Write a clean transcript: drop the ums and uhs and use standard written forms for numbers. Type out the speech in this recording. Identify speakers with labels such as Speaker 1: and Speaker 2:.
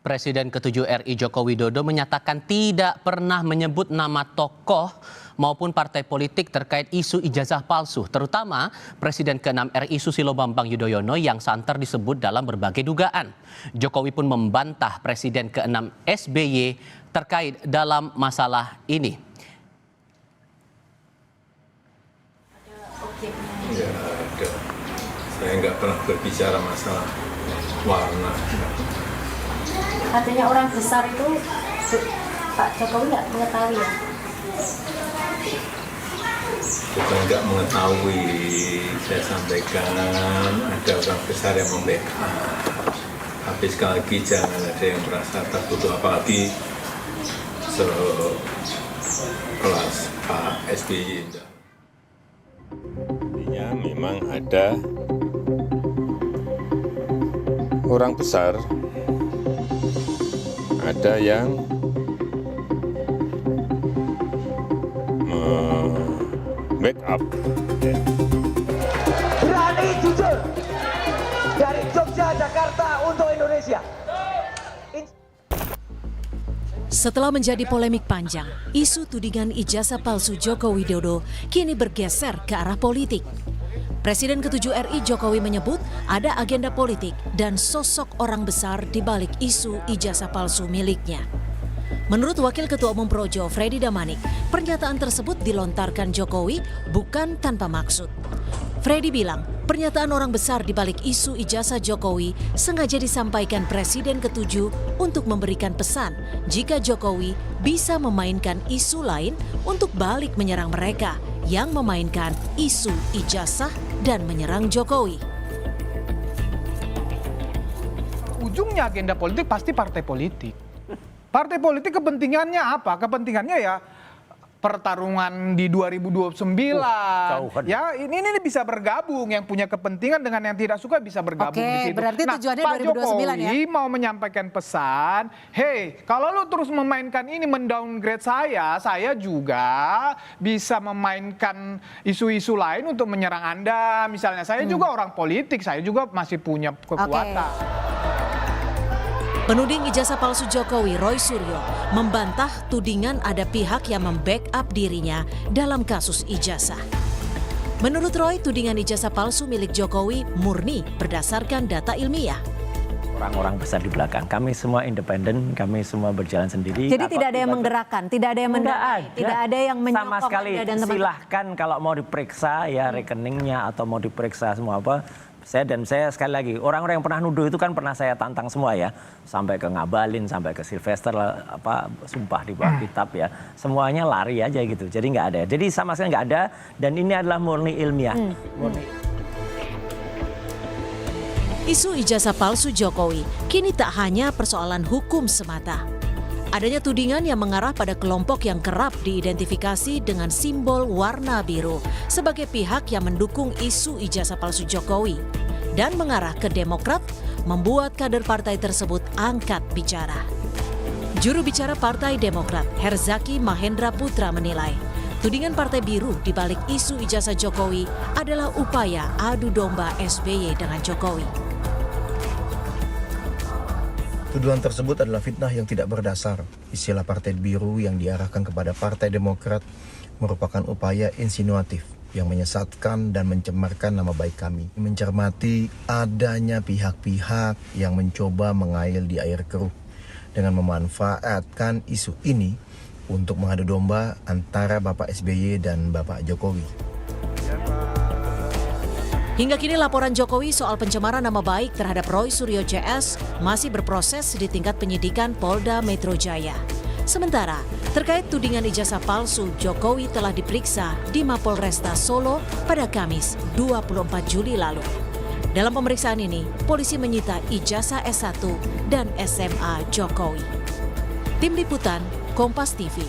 Speaker 1: Presiden ke-7 RI Joko Widodo menyatakan tidak pernah menyebut nama tokoh maupun partai politik terkait isu ijazah palsu, terutama Presiden ke-6 RI Susilo Bambang Yudhoyono yang santer disebut dalam berbagai dugaan. Jokowi pun membantah Presiden ke-6 SBY terkait dalam masalah ini.
Speaker 2: Ya, ada. Saya nggak pernah berbicara masalah warna.
Speaker 3: Katanya orang besar itu Pak Jokowi nggak mengetahui ya?
Speaker 2: Bukan nggak mengetahui, saya sampaikan ada orang besar yang membackup. Tapi sekali lagi jangan ada yang merasa tertutup, apalagi sekelas Pak SBY.
Speaker 4: Artinya memang ada orang besar, ada yang backup.
Speaker 5: Berani jujur dari Jogja, Jakarta untuk Indonesia.
Speaker 6: Setelah menjadi polemik panjang, isu tudingan ijazah palsu Joko Widodo kini bergeser ke arah politik. Presiden ke-7 RI Jokowi menyebut ada agenda politik dan sosok orang besar di balik isu ijazah palsu miliknya. Menurut Wakil Ketua Umum Projo, Freddy Damanik, pernyataan tersebut dilontarkan Jokowi bukan tanpa maksud. Freddy bilang, pernyataan orang besar di balik isu ijazah Jokowi sengaja disampaikan Presiden ke-7 untuk memberikan pesan jika Jokowi bisa memainkan isu lain untuk balik menyerang mereka yang memainkan isu ijazah dan menyerang Jokowi.
Speaker 7: Ujungnya agenda politik pasti partai politik. Partai politik kepentingannya apa? Kepentingannya ya pertarungan di 2029. Ya, ini bisa bergabung, yang punya kepentingan dengan yang tidak suka bisa bergabung di situ.
Speaker 6: Berarti tujuannya
Speaker 7: Pak
Speaker 6: 2029
Speaker 7: Jokowi mau menyampaikan pesan, hey, kalau lu terus memainkan ini mendowngrade saya juga bisa memainkan isu-isu lain untuk menyerang Anda. Misalnya saya juga orang politik, saya juga masih punya kekuatan.
Speaker 6: Penuding ijazah palsu Jokowi, Roy Suryo, membantah tudingan ada pihak yang membackup dirinya dalam kasus ijazah. Menurut Roy, tudingan ijazah palsu milik Jokowi murni berdasarkan data ilmiah.
Speaker 8: Orang-orang besar di belakang, kami semua independen, kami semua berjalan sendiri.
Speaker 3: Jadi tidak ada yang menggerakkan, tidak ada yang mendorong, tidak ada yang menyokong
Speaker 8: sama sekali.
Speaker 3: Anda dan teman-teman.
Speaker 8: Silahkan kalau mau diperiksa ya rekeningnya atau mau diperiksa semua apa. Saya sekali lagi, orang-orang yang pernah nuduh itu kan pernah saya tantang semua ya. Sampai ke Ngabalin, sampai ke Sylvester, sumpah di bawah kitab ya. Semuanya lari aja gitu, jadi nggak ada. Jadi sama sekali nggak ada, dan ini adalah murni ilmiah.
Speaker 6: Isu ijazah palsu Jokowi kini tak hanya persoalan hukum semata. Adanya tudingan yang mengarah pada kelompok yang kerap diidentifikasi dengan simbol warna biru sebagai pihak yang mendukung isu ijazah palsu Jokowi dan mengarah ke Demokrat membuat kader partai tersebut angkat bicara. Juru bicara Partai Demokrat, Herzaki Mahendra Putra menilai, tudingan Partai Biru di balik isu ijazah Jokowi adalah upaya adu domba SBY dengan Jokowi.
Speaker 9: Tuduhan tersebut adalah fitnah yang tidak berdasar. Istilah Partai Biru yang diarahkan kepada Partai Demokrat merupakan upaya insinuatif yang menyesatkan dan mencemarkan nama baik kami. Mencermati adanya pihak-pihak yang mencoba mengail di air keruh dengan memanfaatkan isu ini untuk mengadu domba antara Bapak SBY dan Bapak Jokowi.
Speaker 6: Hingga kini laporan Jokowi soal pencemaran nama baik terhadap Roy Suryo CS masih berproses di tingkat penyidikan Polda Metro Jaya. Sementara, terkait tudingan ijazah palsu, Jokowi telah diperiksa di Mapolresta Solo pada Kamis 24 Juli lalu. Dalam pemeriksaan ini, polisi menyita ijazah S1 dan SMA Jokowi. Tim Liputan, Kompas TV.